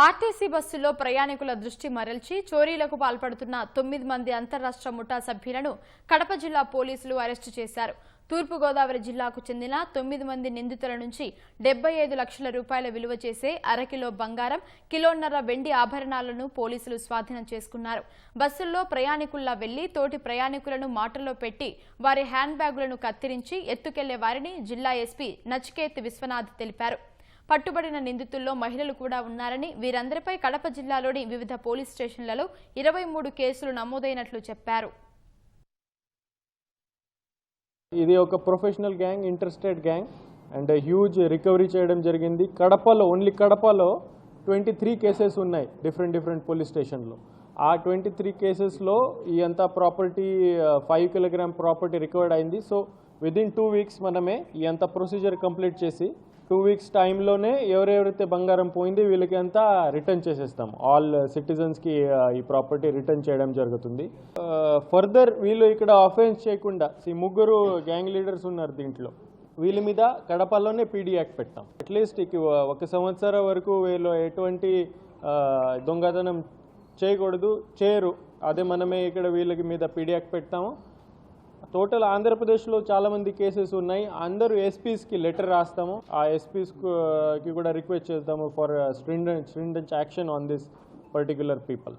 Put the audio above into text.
RTC బస్సులో ప్రయాణికుల దృష్టి మరల్చి చోరీలకు పాల్పడుతున్న 9 మంది అంతర్రాష్ట్ర ముఠా సభ్యులను కడప జిల్లా పోలీసులు అరెస్టు చేశారు. తూర్పుగోదావరి జిల్లాకు చెందిన 9 మంది నిందితుల నుంచి 75 లక్షల రూపాయల విలువ చేసే అరకిలో బంగారం, కిలోన్నర వెండి ఆభరణాలను పోలీసులు స్వాధీనం చేసుకున్నారు. బస్సుల్లో ప్రయాణికుల్లా వెళ్లి తోటి ప్రయాణికులను మాటల్లో పెట్టి వారి హ్యాండ్ బ్యాగులను కత్తిరించి ఎత్తుకెళ్లే వారిని జిల్లా ఎస్పీ నచికేత్ విశ్వనాథ్ తెలిపారు. పట్టుబడిన నిందితుల్లో మహిళలు కూడా ఉన్నారని, వీరందరిపై కడప జిల్లాలోని వివిధ పోలీస్ స్టేషన్లలో 23 కేసులు నమోదైనట్లు చెప్పారు. ఇది ఒక professional gang, interstate gang and huge recovery చేయడం జరిగింది. కడపలో ఓన్లీ కడపలో 23 కేసెస్ ఉన్నాయి డిఫరెంట్ పోలీస్ స్టేషన్లో. ఆ 23 కేసెస్లో ఈ అంతా ప్రాపర్టీ 5 కిలోగ్రామ్ ప్రాపర్టీ రికవర్డ్ అయింది. సో విదిన్ 2 వీక్స్ మనమే ఈ అంతా ప్రొసీజర్ కంప్లీట్ చేసి 2 వీక్స్ టైంలోనే ఎవరెవరైతే బంగారం పోయింది వీళ్ళకి అంతా రిటర్న్ చేసేస్తాం. ఆల్ సిటిజన్స్కి ఈ ప్రాపర్టీ రిటర్న్ చేయడం జరుగుతుంది. ఫర్దర్ వీళ్ళు ఇక్కడ అఫెన్స్ చేయకుండా ముగ్గురు గ్యాంగ్ లీడర్స్ ఉన్నారు దీంట్లో, వీళ్ళ మీద కడపలోనే పీడీ యాక్ట్ పెట్టాం. అట్లీస్ట్ 1 సంవత్సరం వరకు వీళ్ళు ఎటువంటి దొంగతనం చేయరు. అదే మనమే ఇక్కడ వీళ్ళకి మీద పీడీ యాక్ట్ పెడతాము. టోటల్ ఆంధ్రప్రదేశ్లో చాలామంది కేసెస్ ఉన్నాయి. అందరూ ఎస్పీస్కి లెటర్ రాస్తాము. ఆ ఎస్పీస్కి కూడా రిక్వెస్ట్ చేస్తాము for stringent action on this particular people.